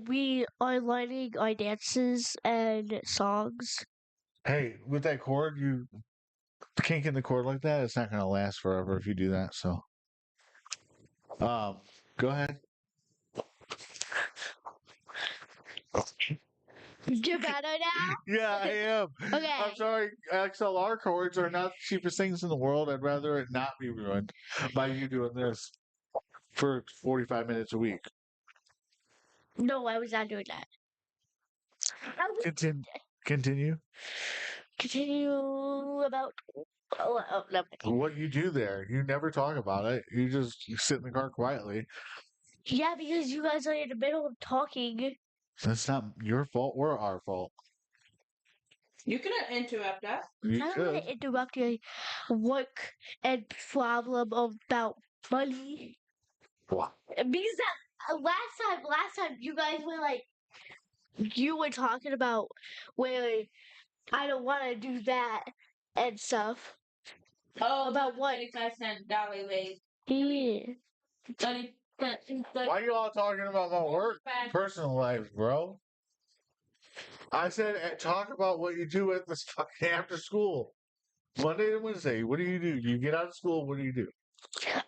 We are learning our dances and songs. Hey, with that cord, you kinking the cord like that, it's not gonna last forever if you do that. So Go ahead. You better now? Yeah, I am. Okay. I'm sorry. XLR cords are not the cheapest things in the world. I'd rather it not be ruined by you doing this for 45 minutes a week. No, I was not doing that. I was Continue. continue about. No. What you do there, you never talk about it. You just sit in the car quietly. Yeah, because you guys are in the middle of talking. That's not your fault or our fault. You can interrupt us. You I don't could. want to interrupt your work and problem about money. What? Because last time you guys were like, you were talking about where I don't want to do that and stuff. Oh, About what? 35-cent dollar raise. Yeah. 30 Why are you all talking about my work, personal life, bro? I said talk about what you do at the fucking after school. Monday to Wednesday, what do? You get out of school, what do you do?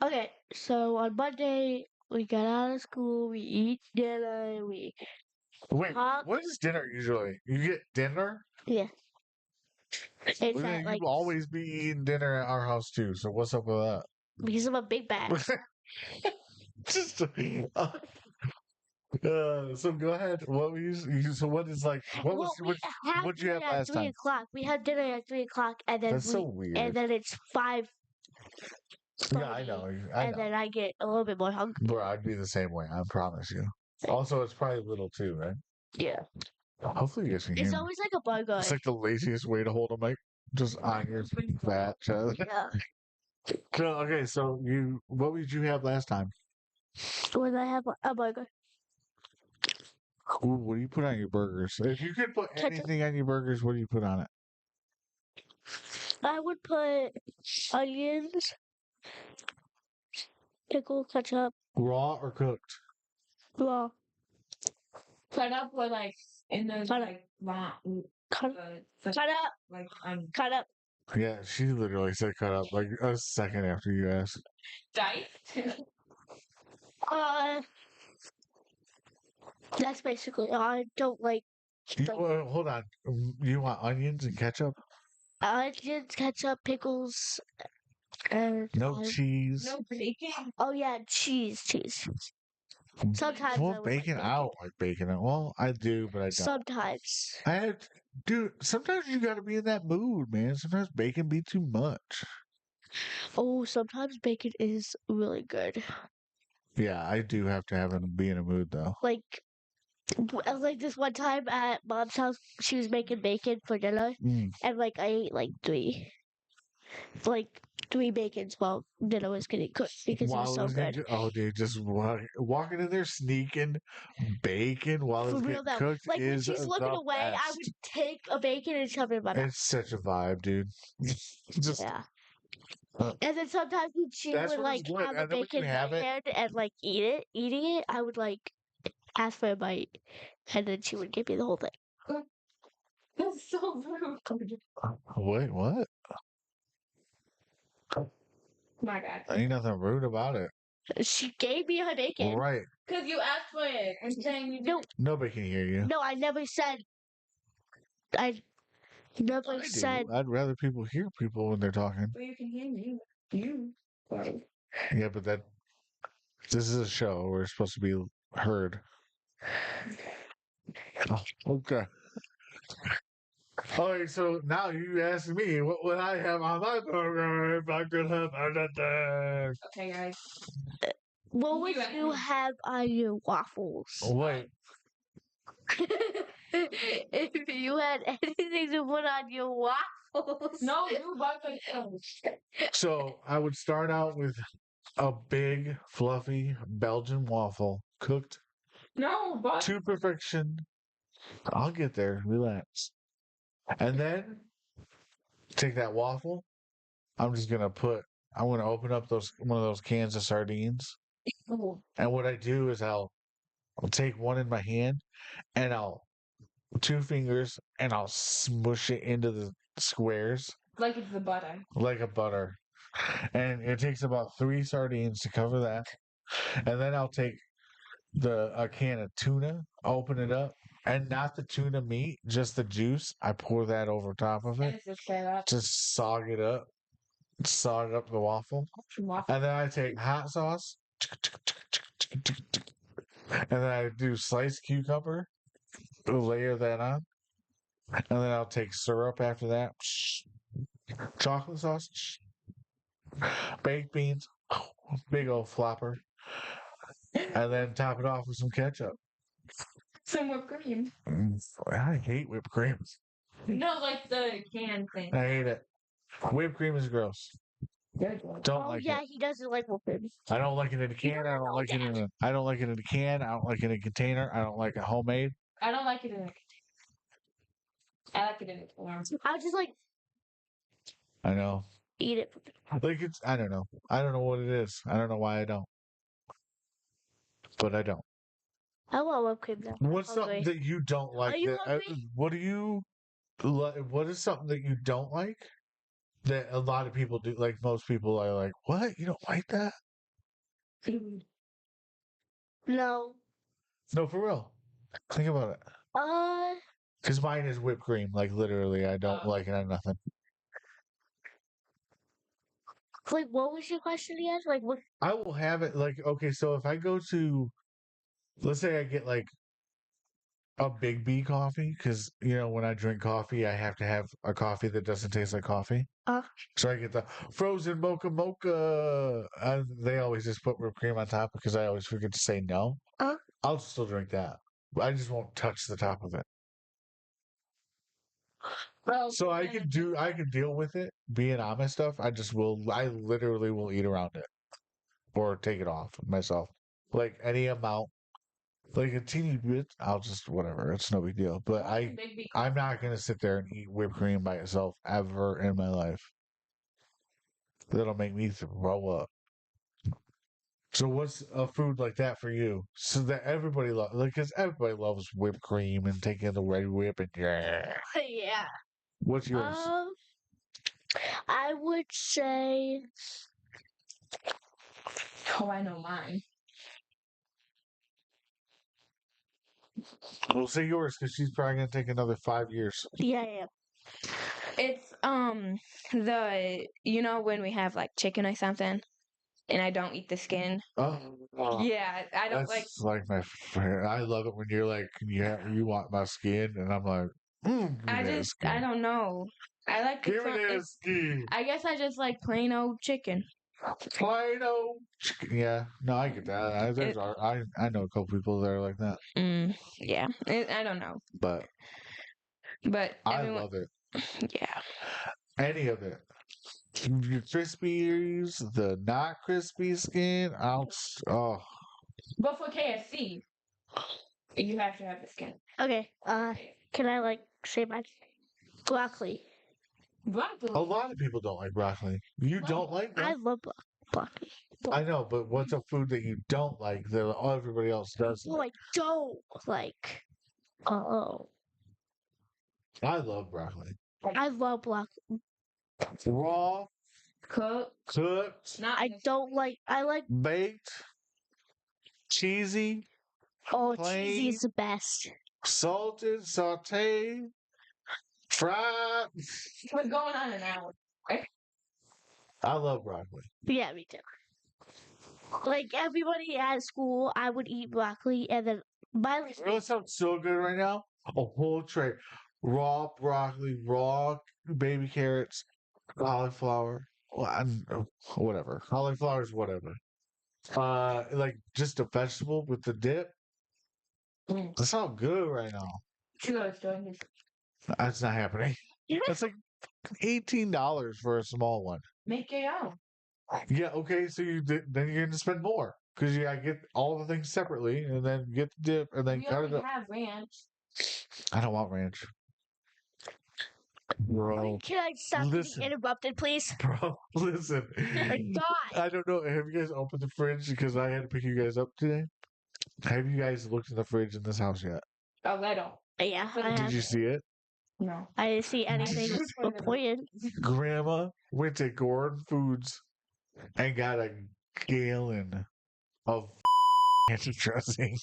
Okay, so on Monday we got out of school, we eat dinner, we Wait, talk. what is dinner usually? You get dinner? Yeah. It's Well, at like you always be eating dinner at our house too, so what's up with because I'm a big bag. that? Just so go ahead. What were so what is like what Well, was what'd you have at last 3 o'clock. We had dinner at 3 o'clock, and then That's so weird. and then it's 5. Yeah, I know. I and know. then I get a little bit more hungry. Bro, I'd be the same way, I promise you. Also, it's probably little too, right? Yeah. Hopefully you guys can hear It's me. always like a burger. It's like the laziest way to hold a mic. Just on your fat chest. Yeah. Okay, so what did you have last time? When I have a burger. Ooh, what do you put on your burgers? If you could put Ketchup. anything on your burgers, what do you put on it? I would put onions, pickle, ketchup, Raw or cooked? raw. Cut up or like in the Cut up. like raw. Cut up. Like Cut up. Yeah, she literally said cut up like a second after you asked. diced. That's basically all. I don't like Hold on. You want onions and ketchup? onions, ketchup, pickles, and No cheese. No bacon. oh yeah, cheese. Sometimes I Well, would bacon. like I don't like bacon. Well, I do, but I don't. Sometimes. Dude, sometimes you gotta be in that mood, man. Sometimes bacon be too much. Oh, sometimes bacon is really good. Yeah, I do have to be in a mood though. Like this one time at mom's house, she was making bacon for dinner, and like I ate like three bacons while dinner was getting cooked because it was so good. Oh, dude, just walking in there sneaking bacon while For it's real getting though, cooked like when is she's looking the away, I best. would take a bacon and shove it in my mouth. It's such a vibe, dude. Just Yeah. And then sometimes when she That's would what it's like good. have a And then when you bacon in have my it, hand and like eating it, I would like ask for a bite, and then she would give me the whole thing. That's so rude. wait, what? My God. Ain't nothing rude about it. She gave me her bacon. Right. Because you asked for it and saying you No, Nobody can hear you. no, I never said. I never I said. do. I'd rather people hear people when they're talking. Well, you can hear me. You. Yeah, but this is a show. We're supposed to be heard. Oh, okay. All right, so now you ask me what would I have on my burger if I could have anything? Okay, guys. What would You you ask have on your waffles? Wait, If you had anything to put on your waffles. No, you bought the so I would start out with a big, fluffy Belgian waffle cooked No, but to perfection. I'll get there. Relax. And then take that waffle. I'm going to open up one of those cans of sardines. And what I do is I'll take one in my hand and I'll 2 fingers and I'll smush it into the squares like it's the butter. like a butter. And it takes about 3 sardines to cover that. And then I'll take a can of tuna, open it up, and not the tuna meat, just the juice. I pour that over top of And it. it's just straight up. Just sog up the waffle. And then I take hot sauce, and then I do sliced cucumber, layer that on, and then I'll take syrup after that, chocolate sauce, baked beans, big old flopper, and then top it off with some ketchup. Some whipped cream. I hate whipped cream. No, like the can thing. I hate it. Whipped cream is gross. Don't Oh like yeah, it. he doesn't like whipped cream. I don't like it in a can. I don't like it in a. I don't like it in a can. I don't like it in a container. I don't like it homemade. I don't like it in a container. I like it in a form. I just like I know. eat it. Like it's. I don't know. I don't know what it is. I don't know why I don't. But I don't. I want whipped cream now. What's something Hungry. that you don't like? Are you That, hungry? what do you? What is something that you don't like? That a lot of people do. Like most people are like, what? You don't like that? No. No, for real. Think about it. Uh, Because mine is whipped cream. Like literally, I don't like it on nothing. like what was your question again? Like what? I will have it like okay. So if I go to, let's say I get like a Big B coffee, because when I drink coffee, I have to have a coffee that doesn't taste like coffee. So I get the frozen mocha, and they always just put whipped cream on top because I always forget to say no. I'll still drink that. I just won't touch the top of it. Well, So I can deal with it being on my stuff. I literally will eat around it or take it off myself. Like any amount, like a teeny bit, I'll just whatever. It's no big deal. But I'm not gonna sit there and eat whipped cream by itself ever in my life. That'll make me throw up. So what's a food like that for you? So that everybody loves, like, because everybody loves whipped cream and taking the red whip and yeah. Yeah. What's yours? I would say. Oh, I know mine. We'll say yours because she's probably gonna take another 5 years. Yeah. It's when we have like chicken or something, and I don't eat the skin. Oh, Yeah, I don't like. that's like my favorite. I love it when you're like, you want my skin, and I'm like, I don't know. I like give me that skin. I guess I just like plain old chicken. Plain old chicken. Yeah, no, I get that. I know a couple people that are like that. Yeah, I don't know, But I love it. Yeah. Any of it. Your crispies, the not crispy skin. Oh. But for KFC, you have to have the skin. Okay. Can I say my broccoli? Broccoli. A lot of people don't like broccoli. You don't like I broccoli? love broccoli. I know, but what's a food that you don't like that everybody else does? Oh, I don't like. Oh. I love broccoli. I love broccoli. Raw, Cooked. I don't like. I like. Baked, cheesy. Oh, plain, cheesy is the best. Salted, sauteed, fried. We're going on an hour. I love broccoli. Yeah, me too. Like everybody at school, I would eat broccoli, and then my. You know what sounds so good right now? A whole tray. Raw broccoli, raw baby carrots, cauliflower, whatever. Cauliflower's whatever. Like just a vegetable with the dip. That sounds good right now. That's not happening. That's like $18 for a small one. Make your own. Yeah, okay, so then you're gonna spend more because you gotta get all the things separately and then get the dip and then We cut it already up. have ranch. I don't want ranch. Bro, Can I stop listen. getting interrupted, please? Bro, listen. God. I don't know. Have you guys opened the fridge because I had to pick you guys up today? Have you guys looked in the fridge in this house yet? A little. Yeah, I Did have. you see it? No. I didn't see anything important. Grandma went to Gordon Foods and got a gallon of ranch dressing.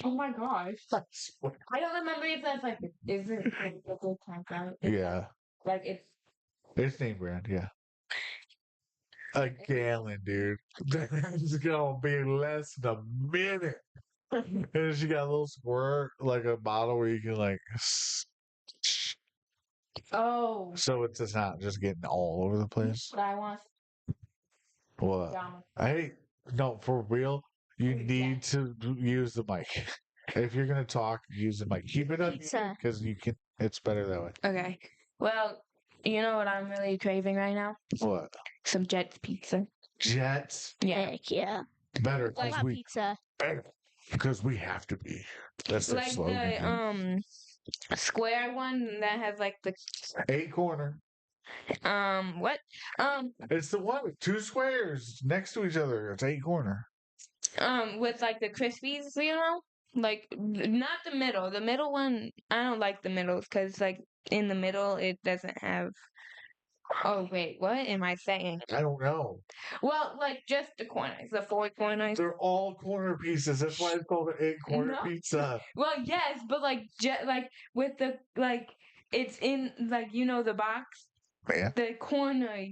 Oh my gosh. I swear. I don't remember if that's like, is it like a good time out? Yeah. Like it's. It's name brand, yeah. A gallon, dude. That's gonna be less than a minute. And then she got a little squirt, like a bottle where you can like Oh. so it's just not just getting all over the place. But I want What? drama. No, for real, you Yeah. need to use the mic. If you're gonna talk, use the mic. Keep it up Pizza. because you can. It's better that way. Okay. Well, you know what I'm really craving right now? What? Some Jets pizza. Jets Yeah. Heck yeah. better I because want we pizza. better because we have to be. That's their Like slogan. the square one that has like the 8-corner. what? It's the one with 2 squares next to each other. It's 8-corner. With like the crispies, you know? Like not the middle. The middle one, I don't like the middles because like in the middle it doesn't have. Oh wait, what am I saying? I don't know. Well, like just the corners, the 4 corners. They're all corner pieces. That's why it's called an 8-corner No. pizza. Well, yes, but like like with the like it's in like you know the box, Yeah. the corner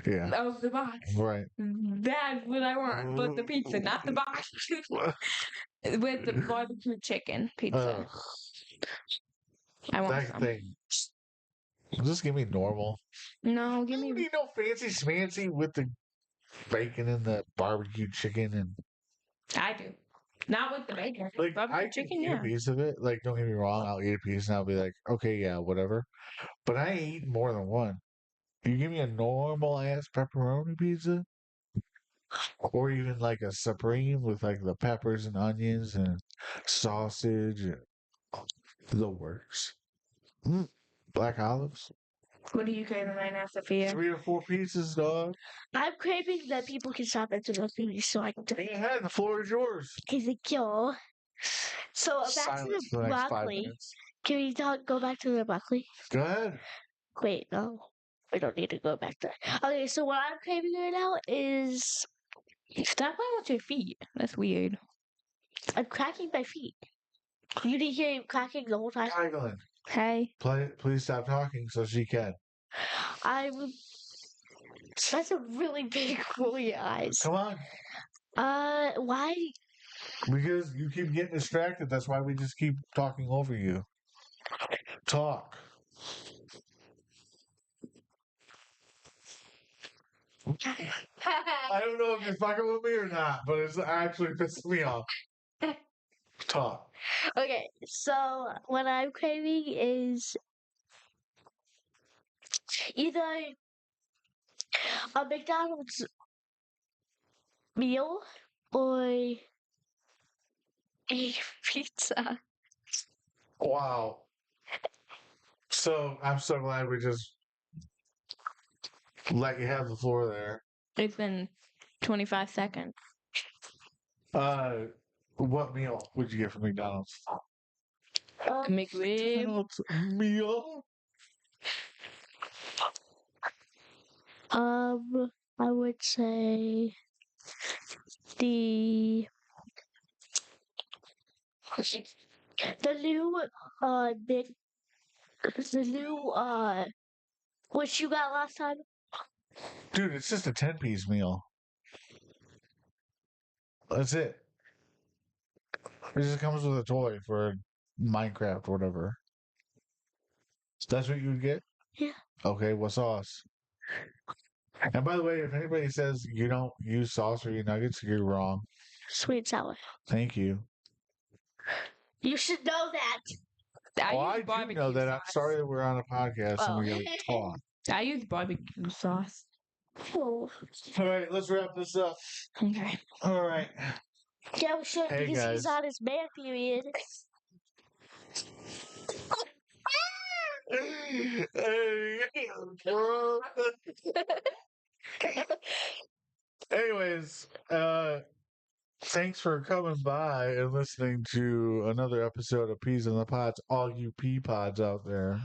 Yeah. of the box. Right. That's what I want, but the pizza, not the box. With the barbecue chicken pizza. I want That some. thing. Just give me normal. No, give You don't me. need no fancy schmancy with the bacon and the barbecue chicken and I do. Not with the bacon. like Barbecue I can chicken, eat yeah. a piece of it. Like don't get me wrong, I'll eat a piece and I'll be like, okay, yeah, whatever. But I ain't eating more than one. You give me a normal ass pepperoni pizza, or even like a supreme with like the peppers and onions and sausage and the works. Black olives. What are you craving right now, Sophia? 3 or 4 pieces, dog. I'm craving that people can stop interrupting me so I can Go ahead, the floor is yours. Is it kill? So back to Silence the for the next 5 broccoli. minutes. Can we go back to the broccoli? Go ahead. Wait, no. We don't need to go back there. Okay, so what I'm craving right now is Stop playing with your feet. That's weird. I'm cracking my feet. You didn't hear him cracking the whole time. Kylan, Hey. please stop talking so she can. That's a really big woolly eyes. Come on. Why? Because you keep getting distracted. That's why we just keep talking over you. Talk. I don't know if you're fucking with me or not, but it's actually pissing me off. Talk. Okay, so what I'm craving is either a McDonald's meal or a pizza. Wow. So I'm so glad we just let you have the floor there. It's been 25 seconds. What meal would you get from McDonald's? McRib. McDonald's meal? I would say the new big the new what you got last time? Dude, it's just a 10-piece meal. That's it. It just comes with a toy for Minecraft or whatever. That's what you would get? Yeah. Okay, what sauce? And by the way, if anybody says you don't use sauce for your nuggets, you're wrong. Sweet and sour. Thank you. You should know that. I do know that. I'm sorry that we're on a podcast and we gotta talk. I use barbecue sauce. Oh. All right, let's wrap this up. Okay. All right. Yeah, we should Hey, because guys. he's on his man period. Anyways, thanks for coming by and listening to another episode of Peas in the Pods, all you pea pods out there.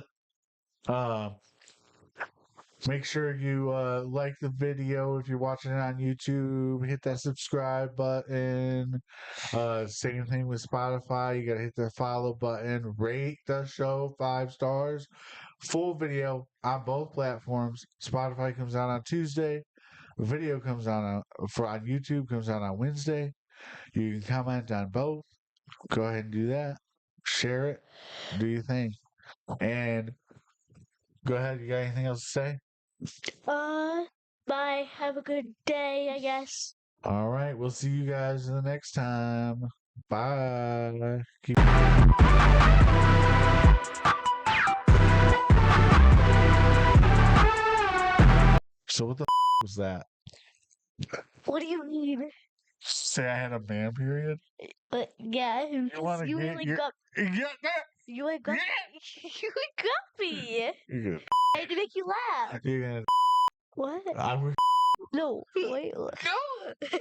Make sure you like the video if you're watching it on YouTube. Hit that subscribe button. Same thing with Spotify. You gotta hit the follow button. Rate the show 5 stars. Full video on both platforms. Spotify comes out on Tuesday. Video comes out on YouTube comes out on Wednesday. You can comment on both. Go ahead and do that. Share it. Do your thing. And go ahead. You got anything else to say? Bye. Have a good day, I guess. All right. We'll see you guys the next time. Bye. So what the was that? What do you mean? Say I had a man period? But yeah, You want to you get really your... got Yeah, that... you like got you got me. You're gonna... I had to make you laugh. You're gonna... What? I'm... No, wait. No. Wait,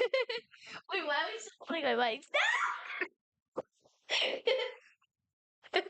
why are we still playing my mics? No!